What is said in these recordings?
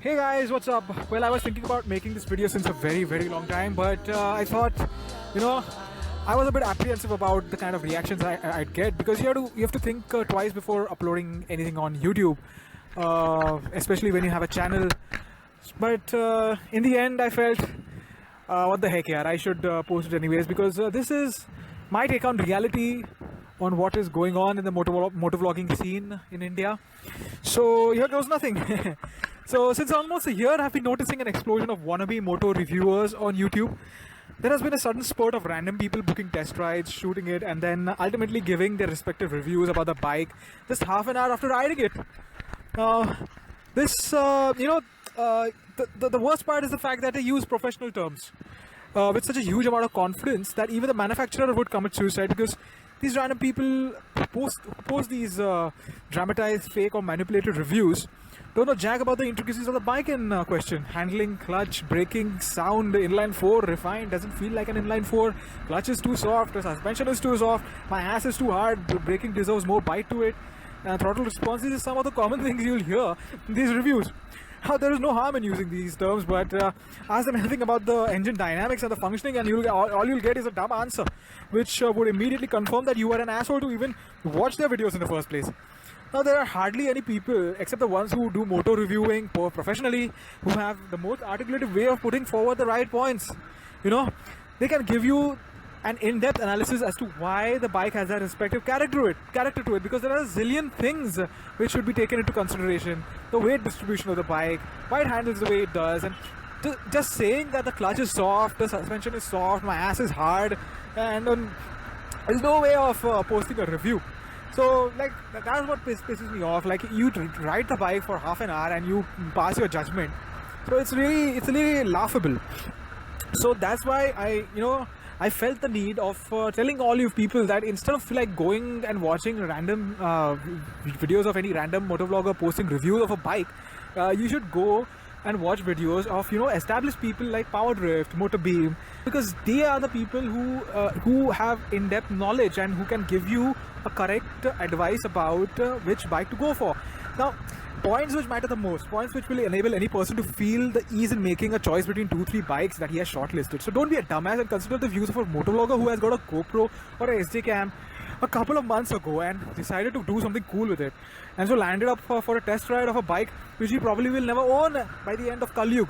Hey guys, what's up? Well, I was thinking about making this video since a very long time, but I thought, I was a bit apprehensive about the kind of reactions I'd get, because you have to think twice before uploading anything on YouTube, especially when you have a channel. But in the end, I felt, what the heck, yaar, I should post it anyways, because this is my take on reality, on what is going on in the motovlogging scene in India. So here goes nothing. So since almost a year, I've been noticing an explosion of wannabe moto reviewers on YouTube. There has been a sudden spurt of random people booking test rides, shooting it, and then ultimately giving their respective reviews about the bike just half an hour after riding it. The worst part is the fact that they use professional terms with such a huge amount of confidence that even the manufacturer would commit suicide, because these random people post these dramatized, fake or manipulated reviews don't know jack about the intricacies of the bike in question. Handling, clutch, braking, sound, inline 4, refined, doesn't feel like an inline 4, clutch is too soft, the suspension is too soft, my ass is too hard, braking deserves more bite to it, and throttle response. These are some of the common things you'll hear in these reviews. Now, there is no harm in using these terms, but ask them anything about the engine dynamics and the functioning, and all you'll get is a dumb answer, which would immediately confirm that you are an asshole to even watch their videos in the first place. Now, there are hardly any people, except the ones who do moto reviewing professionally, who have the most articulated way of putting forward the right points. They can give you an in-depth analysis as to why the bike has that respective character to it, because there are a zillion things which should be taken into consideration. The weight distribution of the bike, why it handles the way it does, and just saying that the clutch is soft, the suspension is soft, my ass is hard, and there's no way of posting a review. So, that's what pisses me off. You ride the bike for half an hour and you pass your judgment. So it's really laughable. So that's why I felt the need of telling all you people that instead of going and watching random videos of any random motovlogger posting reviews of a bike, you should go and watch videos of established people like Power Drift, Motorbeam, because they are the people who have in-depth knowledge and who can give you a correct advice about which bike to go for. Now, points which matter the most, points which will enable any person to feel the ease in making a choice between 2-3 bikes that he has shortlisted. So don't be a dumbass and consider the views of a motovlogger who has got a GoPro or a SD cam a couple of months ago and decided to do something cool with it, and so landed up for a test ride of a bike which he probably will never own by the end of Kalyug.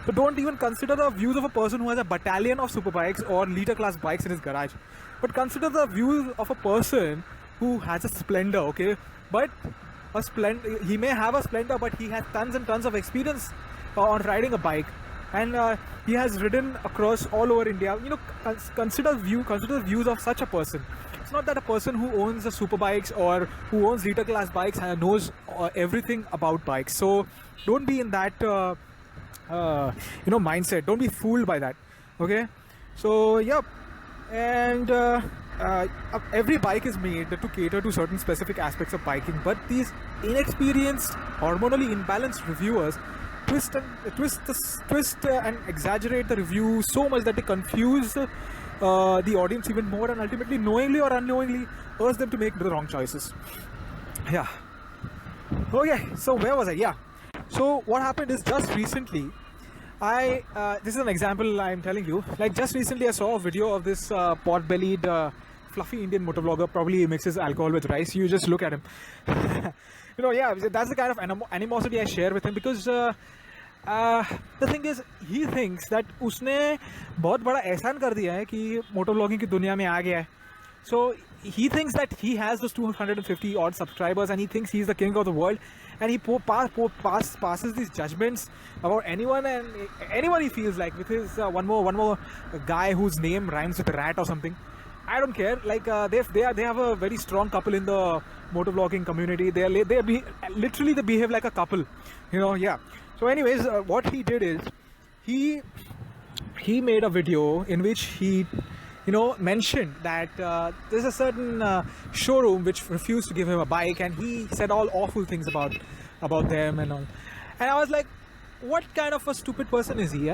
So don't even consider the views of a person who has a battalion of superbikes or liter class bikes in his garage, but consider the views of a person who has a Splendor, okay? But he may have a Splendor, but he has tons and tons of experience on riding a bike, and he has ridden across all over India. Consider the views of such a person. It's not that a person who owns the superbikes or who owns liter class bikes knows everything about bikes. So don't be in that mindset. Don't be fooled by that. Okay. So yeah, and every bike is made to cater to certain specific aspects of biking, but these inexperienced, hormonally imbalanced reviewers twist and exaggerate the review so much that they confuse the audience even more, and ultimately, knowingly or unknowingly, urge them to make the wrong choices. Yeah. Okay, so where was I? Yeah. So what happened is, just recently, This is an example I'm telling you. Like just recently, I saw a video of this pot-bellied, fluffy Indian motovlogger. Probably he mixes alcohol with rice. You just look at him. Yeah, that's the kind of animosity I share with him because the thing is, he thinks that उसने बहुत बड़ा एहसान कर दिया है कि motovlogging की दुनिया में आ गया है. So he thinks that he has those 250 odd subscribers and he thinks he's the king of the world, and he passes these judgments about anyone and anyone he feels like with his one more guy whose name rhymes with rat or something. I don't care. Like they have a very strong couple in the motovlogging community. They behave like a couple. Yeah. So anyways, what he did is he made a video in which he mentioned that there's a certain showroom which refused to give him a bike, and he said all awful things about them and all. And I was like, what kind of a stupid person is he?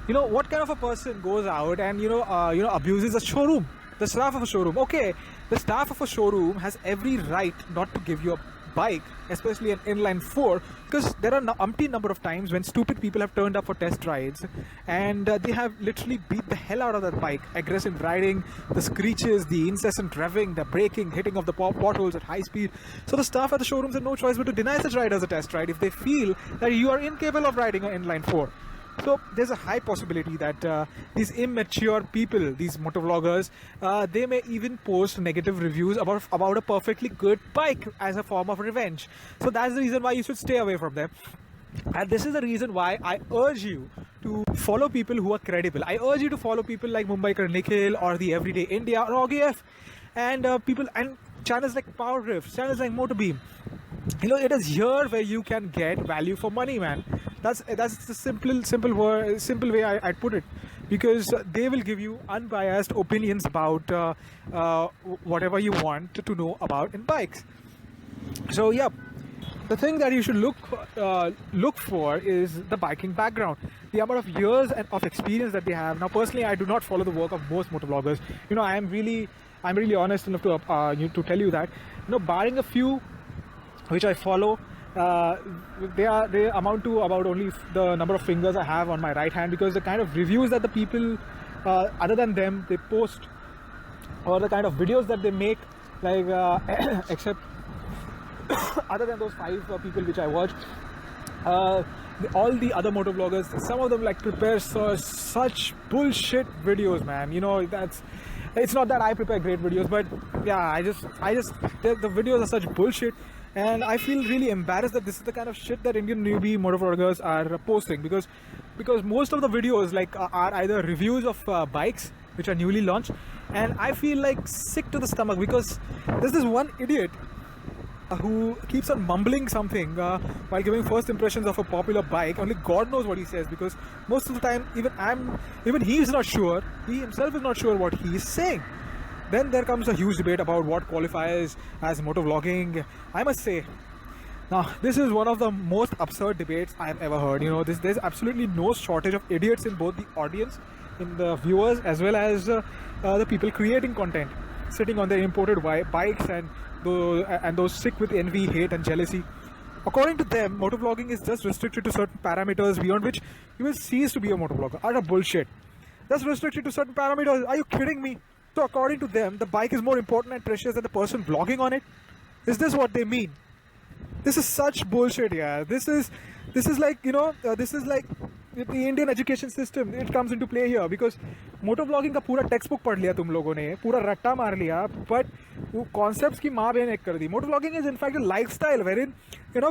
What kind of a person goes out and abuses a showroom, the staff of a showroom? Okay, the staff of a showroom has every right not to give you a bike, especially an inline 4, because there are umpteen number of times when stupid people have turned up for test rides and they have literally beat the hell out of that bike. Aggressive riding, the screeches, the incessant revving, the braking, hitting of the potholes at high speed. So the staff at the showrooms have no choice but to deny such riders a test ride if they feel that you are incapable of riding an inline 4. So there's a high possibility that these immature people, these motovloggers, they may even post negative reviews about a perfectly good bike as a form of revenge. So that's the reason why you should stay away from them. And this is the reason why I urge you to follow people who are credible. I urge you to follow people like Mumbiker Nikhil or the Everyday India or OGF, and people and channels like Power Riff, channels like Motorbeam. It is here where you can get value for money, man. That's the simple way I'd put it, because they will give you unbiased opinions about whatever you want to know about in bikes. So yeah, the thing that you should look for is the biking background, the amount of years of experience that they have. Now, personally, I do not follow the work of most motovloggers. I'm really honest enough to tell you that, barring a few which I follow, they amount to about only the number of fingers I have on my right hand, because the kind of reviews that the people other than them they post, or the kind of videos that they make, like except other than those 5 people which I watch, all the other motovloggers, some of them prepare such bullshit videos, man. It's not that I prepare great videos, but yeah, the videos are such bullshit. And I feel really embarrassed that this is the kind of shit that Indian newbie motovloggers are posting, because most of the videos are either reviews of bikes which are newly launched, and I feel sick to the stomach because there's this one idiot who keeps on mumbling something while giving first impressions of a popular bike. Only God knows what he says, because most of the time even he is not sure, he himself is not sure what he is saying. Then there comes a huge debate about what qualifies as motovlogging. I must say, now this is one of the most absurd debates I've ever heard. There's absolutely no shortage of idiots in both the audience, in the viewers, as well as the people creating content, sitting on their imported bikes and those sick with envy, hate and jealousy. According to them, motovlogging is just restricted to certain parameters beyond which you will cease to be a motovlogger. Utter bullshit. That's restricted to certain parameters. Are you kidding me? So according to them, the bike is more important and precious than the person vlogging on it. Is this what they mean? This is such bullshit, yeah. This is like the Indian education system. It comes into play here, because motovlogging का पूरा textbook पढ़ लिया तुम लोगों ने, पूरा रट्टा मार लिया, but वो concepts की माँ बहन एक कर दी. Motovlogging is in fact a lifestyle wherein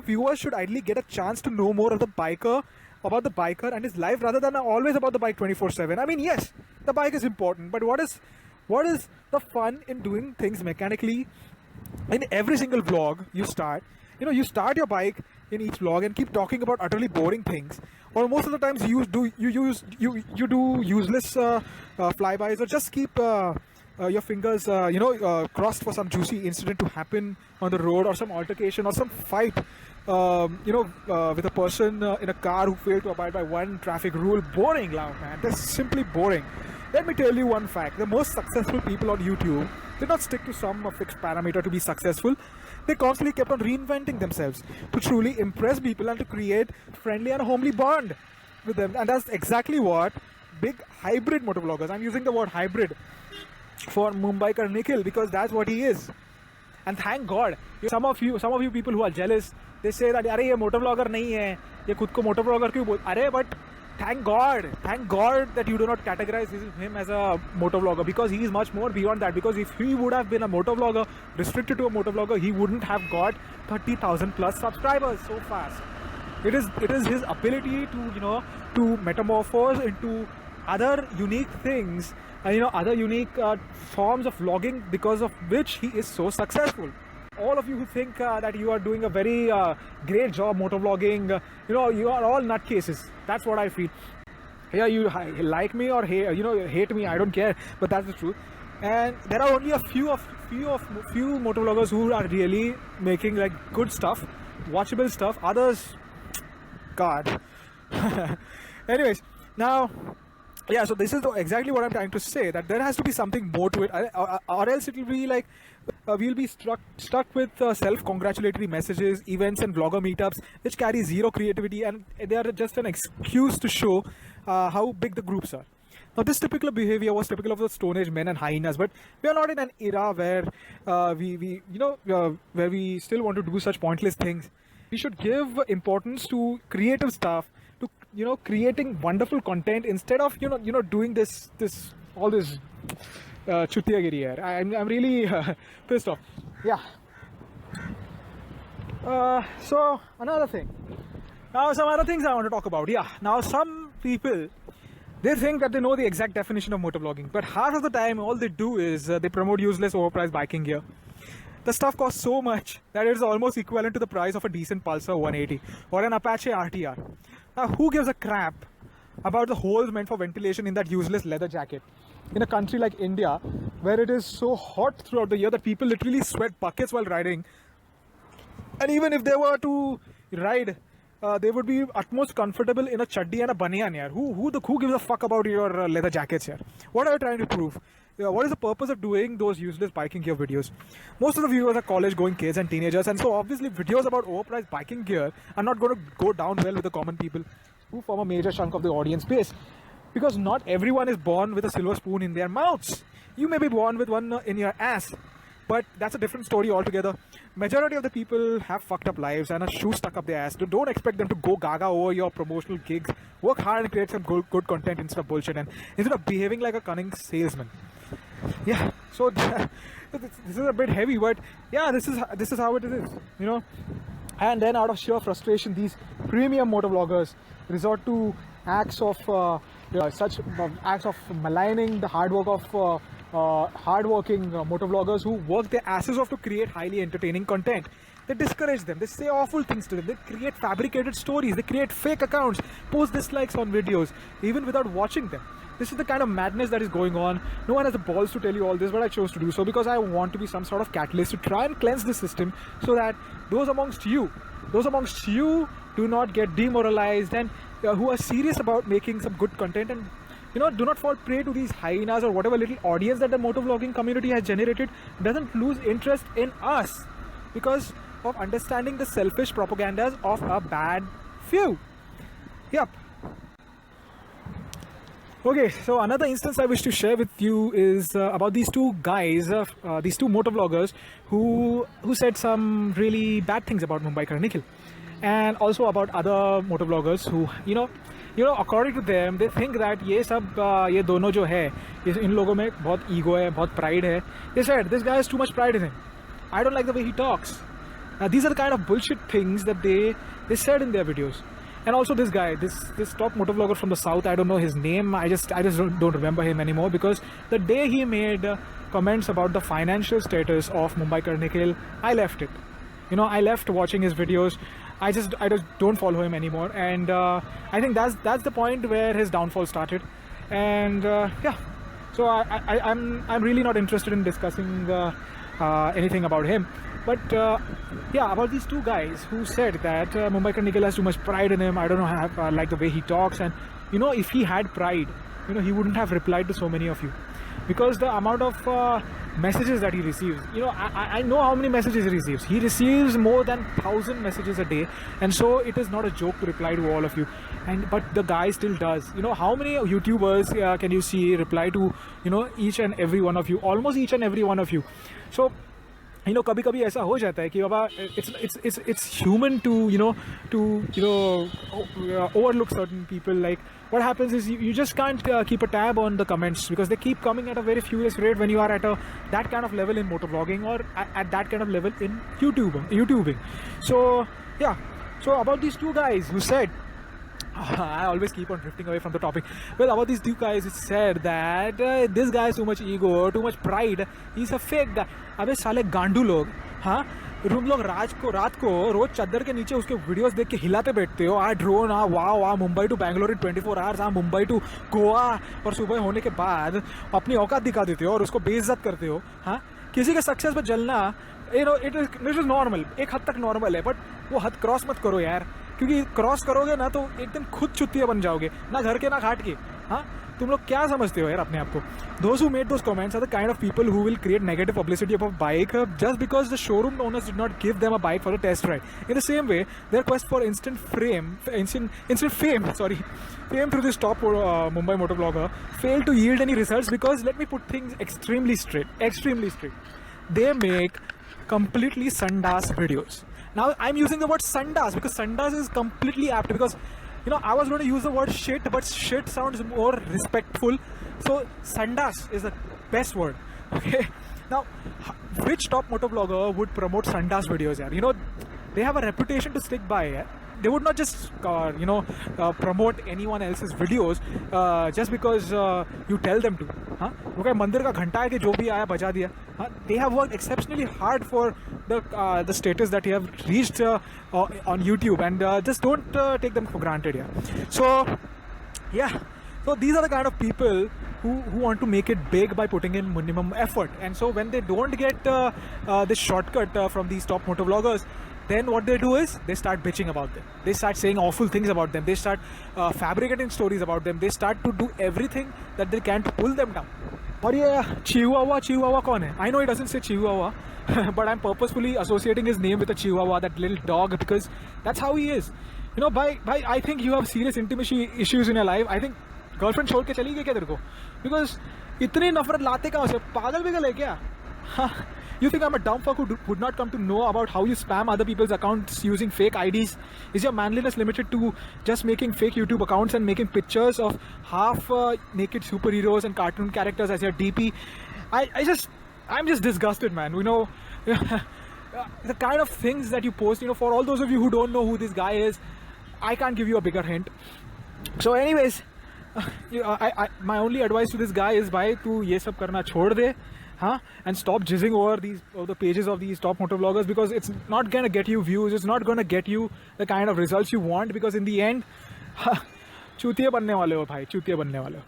viewers should ideally get a chance to know more of about the biker and his life, rather than always about the bike 24/7. I mean, yes, the bike is important, but what is the fun in doing things mechanically? In every single vlog you start your bike in each vlog and keep talking about utterly boring things, or most of the times you do useless flybys, or just keep your fingers crossed for some juicy incident to happen on the road, or some altercation or some fight with a person in a car who failed to abide by one traffic rule. Boring, man. That's simply boring. Let me tell you one fact. The most successful people on YouTube did not stick to some fixed parameter to be successful. They constantly kept on reinventing themselves to truly impress people and to create friendly and homely bond. with them, and that's exactly what big hybrid motovloggers. I'm using the word hybrid for Mumbiker Nikhil because that's what he is. And thank God, some of you people who are jealous, they say that अरे ये motovlogger नहीं है, ये खुद को motovlogger क्यों बोल? अरे but thank God that you do not categorize him as a motovlogger, because he is much more beyond that. Because if he would have been a motovlogger, restricted to a motovlogger, he wouldn't have got 30,000 plus subscribers so fast. It is his ability to to metamorphose into other unique things, other unique forms of vlogging, because of which he is so successful. All of you who think that you are doing a very great job motovlogging, you are all nutcases. That's what I feel. Yeah, you like me or hate me, I don't care, but that's the truth. And there are only a few motovloggers who are really making like good stuff, watchable stuff. Others, God. Anyways, now. Yeah, so this is exactly what I'm trying to say, that there has to be something more to it, or else it will be like we'll be stuck with self-congratulatory messages, events and vlogger meetups which carry zero creativity, and they are just an excuse to show how big the groups are. Now, this typical behavior was typical of the Stone Age men and hyenas, but we are not in an era where where we still want to do such pointless things. We should give importance to creative stuff, to creating wonderful content, instead of doing all this chutiyagiri here. I'm really pissed off. Yeah. So another thing. Now some other things I want to talk about. Yeah. Now some people, they think that they know the exact definition of motovlogging, but half of the time all they do is they promote useless overpriced biking gear. The stuff costs so much that it is almost equivalent to the price of a decent Pulsar 180 or an Apache RTR. Now, who gives a crap about the holes meant for ventilation in that useless leather jacket? In a country like India, where it is so hot throughout the year that people literally sweat buckets while riding, and even if they were to ride, they would be utmost comfortable in a chaddi and a banyan here. Who gives a fuck about your leather jackets here? What are you trying to prove? What is the purpose of doing those useless biking gear videos? Most of the viewers are college-going kids and teenagers, and so obviously videos about overpriced biking gear are not going to go down well with the common people, who form a major chunk of the audience base. Because not everyone is born with a silver spoon in their mouths. You may be born with one in your ass, but that's a different story altogether. Majority of the people have fucked up lives and a shoe stuck up their ass. Don't expect them to go gaga over your promotional gigs. Work hard and create some good content instead of bullshit, and instead of behaving like a cunning salesman. Yeah, so this is a bit heavy, but yeah, this is how it is, And then out of sheer frustration, these premium motovloggers resort to acts of acts of maligning the hard work of hard-working motovloggers who work their asses off to create highly entertaining content. They discourage them, they say awful things to them, they create fabricated stories, they create fake accounts, post dislikes on videos, even without watching them. This is the kind of madness that is going on. No one has the balls to tell you all this, but I chose to do so because I want to be some sort of catalyst to try and cleanse the system, so that those amongst you do not get demoralized, and who are serious about making some good content, and do not fall prey to these hyenas or whatever little audience that the motovlogging community has generated, doesn't lose interest in us because of understanding the selfish propagandas of a bad few. Yep. Okay, so another instance I wish to share with you is about these two guys, these two motovloggers who said some really bad things about Mumbiker Nikhil, and also about other motovloggers who, according to them, they think that ये दोनों जो है, इन लोगों में बहुत ego है, बहुत pride है. They said this guy has too much pride in him. I don't like the way he talks. These are the kind of bullshit things that they said in their videos. And also this guy, this top motovlogger from the south, I don't know his name. I just don't remember him anymore, because the day he made comments about the financial status of Mumbiker Nikhil, I left it. I left watching his videos. I just don't follow him anymore, and I think that's the point where his downfall started. And yeah, so I'm really not interested in discussing anything about him. But yeah, about these two guys who said that Mumbiker Nikhil has too much pride in him. I don't know, like the way he talks, and if he had pride, he wouldn't have replied to so many of you, because the amount of messages that he receives. You know, I know how many messages he receives. He receives more than 1,000 messages a day, and so it is not a joke to reply to all of you. But the guy still does. You know, how many YouTubers can you see reply to, you know, each and every one of you, almost each and every one of you. So, you know, कभी कभी ऐसा हो जाता है कि बाबा it's human to overlook certain people. Like, what happens is you just can't keep a tab on the comments because they keep coming at a very furious rate when you are at that kind of level in motovlogging or at that kind of level in YouTubing. So yeah, so about these two guys who said, I always keep on drifting away from the topic. Well, about these two guys, it said that this guy has too much ego, too much pride. He's a fake guy. अबे साले गांडू लोग, हाँ, तुम लोग रात को रोज चादर के नीचे उसके वीडियोस देख के हिलाते बैठते हो. ड्रोन, वाह, Mumbai to Bangalore in 24 hours, Mumbai to Goa, और सुबह होने के बाद अपनी औकात दिखा देते हो और उसको बेइज्जत करते हो. हाँ, किसी के सक्सेस पर जलना, you know, it is normal, एक हद तक नॉर्मल है, बट वो हद क्रॉस मत करो यार, क्योंकि क्रॉस करोगे ना तो एकदम खुद चुतिया बन जाओगे, ना घर के ना घाट के. हाँ, तुम लोग क्या समझते हो यार अपने आप को? Those who made those comments are the kind of people who will create negative publicity of a bike just because the showroom owners did not give them a bike for a test ride. In the same way, their quest for instant fame through this top Mumbai motovlogger failed to yield any results because, let me put things extremely straight. They make completely sandas videos. Now, I'm using the word sandas because sandas is completely apt because, you know, I was going to use the word shit, but shit sounds more respectful. So, sandas is the best word. Okay. Now, which top motovlogger would promote sandas videos? Yeah? You know, they have a reputation to stick by. Yeah? They would not just, promote anyone else's videos just because you tell them to. Huh? Okay, मंदिर का घंटा है कि जो भी आया बजा दिया. They have worked exceptionally hard for the status that you have reached on YouTube, and just don't take them for granted. Yeah. So these are the kind of people who want to make it big by putting in minimum effort. And so when they don't get this shortcut from these top motovloggers, then what they do is they start bitching about them. They start saying awful things about them. They start fabricating stories about them. They start to do everything that they can to pull them down. और ये Chihuahua कौन है? I know it doesn't say Chihuahua, but I'm purposefully associating his name with a Chihuahua, that little dog, because that's how he is. You know, bhai, I think you have serious intimacy issues in your life. I think girlfriend छोड़ के चली गई क्या तेरे को? Because इतनी नफरत लाते कहाँ से? पागल बिगल है क्या? You think I'm a dumb fuck who would not come to know about how you spam other people's accounts using fake IDs? Is your manliness limited to just making fake YouTube accounts and making pictures of half naked superheroes and cartoon characters as your DP? I'm just disgusted, man. You know, the kind of things that you post, you know, for all those of you who don't know who this guy is, I can't give you a bigger hint. So anyways, my only advice to this guy is, bhai, tu ye sab karna chhod de. And stop jizzing over the pages of these top motovloggers, because it's not gonna get you views, it's not gonna get you the kind of results you want, because in the end, chutiye banne wale ho bhai, chutiye banne wale ho.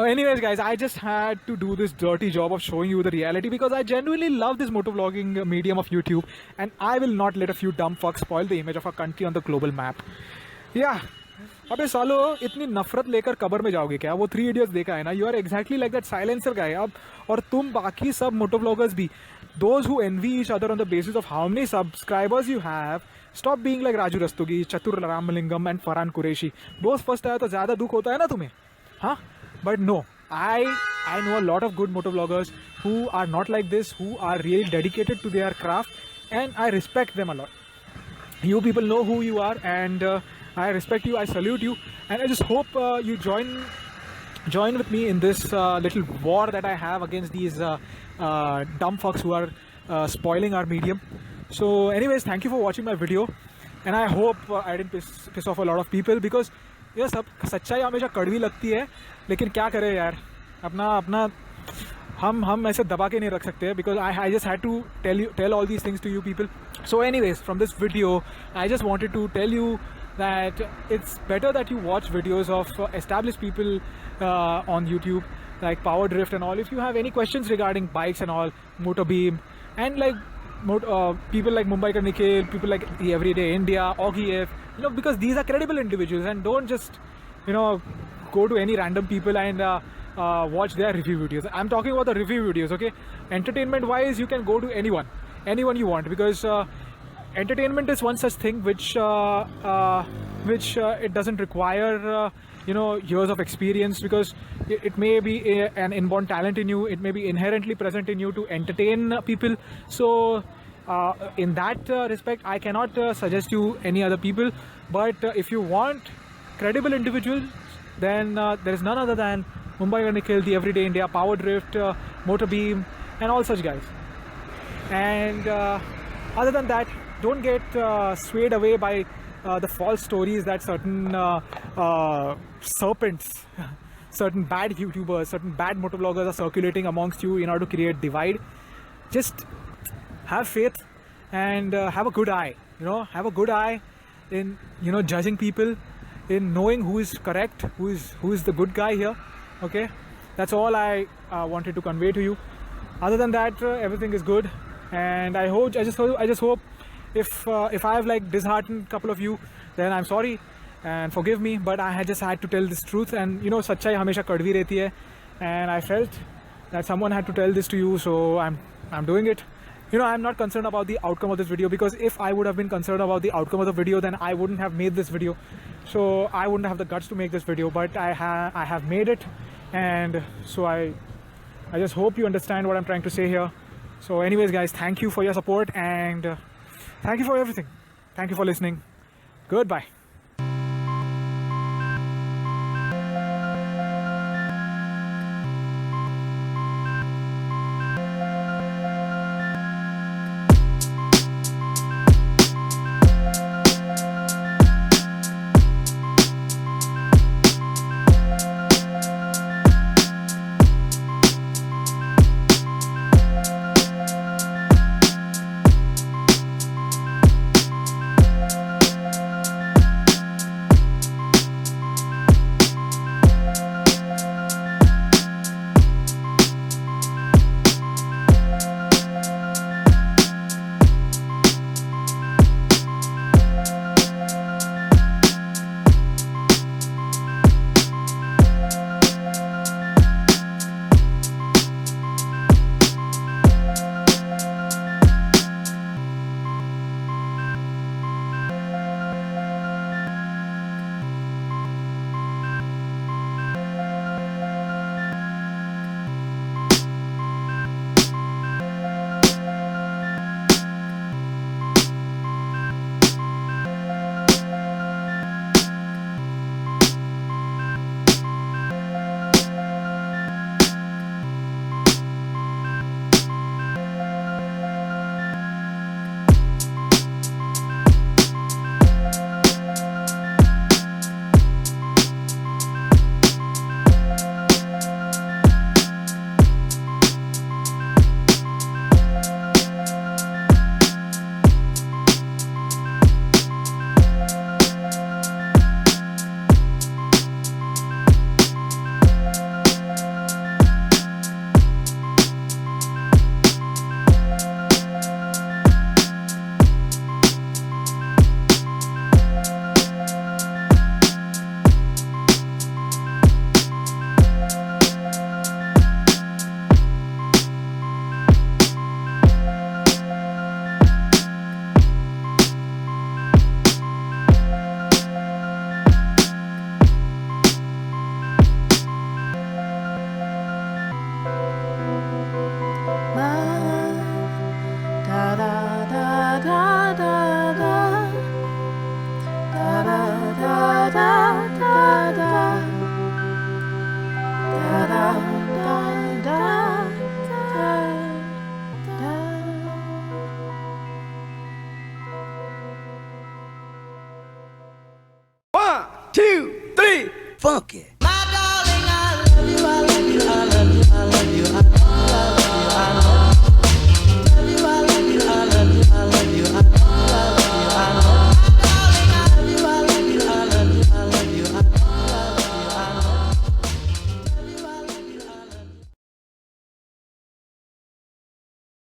Anyways guys, I just had to do this dirty job of showing you the reality, because I genuinely love this motovlogging medium of YouTube, and I will not let a few dumb fucks spoil the image of our country on the global map. Yeah. अबे सालो, इतनी नफरत लेकर cover में जाओगे क्या? वो 3 Idiots देखा है ना? You are exactly like that silencer guy. अब और तुम बाकी सब motovloggers भी, those who envy each other on the basis of how many subscribers you have, stop being like Raju Rastogi, Chatur Ramalingam and Farhan Qureshi. Both first आया तो ज़्यादा दुख होता है ना तुम्हें? हाँ? But no, I know a lot of good motovloggers who are not like this, who are really dedicated to their craft, and I respect them a lot. You people know who you are, and I respect you, I salute you, and I just hope you join with me in this little war that I have against these dumb fucks who are spoiling our medium. So anyways, thank you for watching my video, and I hope I didn't piss off a lot of people, because ये सब सच्चाई हमेशा कड़वी लगती है, लेकिन क्या करें यार, अपना हम ऐसे दबा के नहीं रख सकते, because I just had to tell all these things to you people. So anyways, from this video, I just wanted to tell you that it's better that you watch videos of established people on YouTube, like Power Drift and all. If you have any questions regarding bikes and all, Motorbeam, and like people like Mumbiker Nikhil, people like the Everyday India, Oggy F, you know, because these are credible individuals, and don't just, you know, go to any random people and watch their review videos. I'm talking about the review videos, okay? Entertainment wise, you can go to anyone you want, because entertainment is one such thing which it doesn't require years of experience, because it may be an inborn talent in you, it may be inherently present in you to entertain people. So in that respect, I cannot suggest you any other people, but if you want credible individuals, then there is none other than Mumbiker Nikhil, the Everyday India, Power Drift, Motor Beam, and all such guys. And other than that, don't get swayed away by the false stories that certain serpents, certain bad YouTubers, certain bad motovloggers are circulating amongst you in order to create divide. Just have faith and have a good eye. Have a good eye in judging people, in knowing who is correct, who is the good guy here. Okay, that's all I wanted to convey to you. Other than that, everything is good, and I just hope if I have disheartened a couple of you, then I'm sorry and forgive me, but I just had to tell this truth, and सच्चाई हमेशा कड़वी रहती है, and I felt that someone had to tell this to you, so I'm doing it. I'm not concerned about the outcome of this video, because if I would have been concerned about the outcome of the video, then I wouldn't have made this video. So I wouldn't have the guts to make this video, but I have made it, and so I just hope you understand what I'm trying to say here. So anyways guys, thank you for your support, and thank you for everything. Thank you for listening. Goodbye. One, two, three, funky.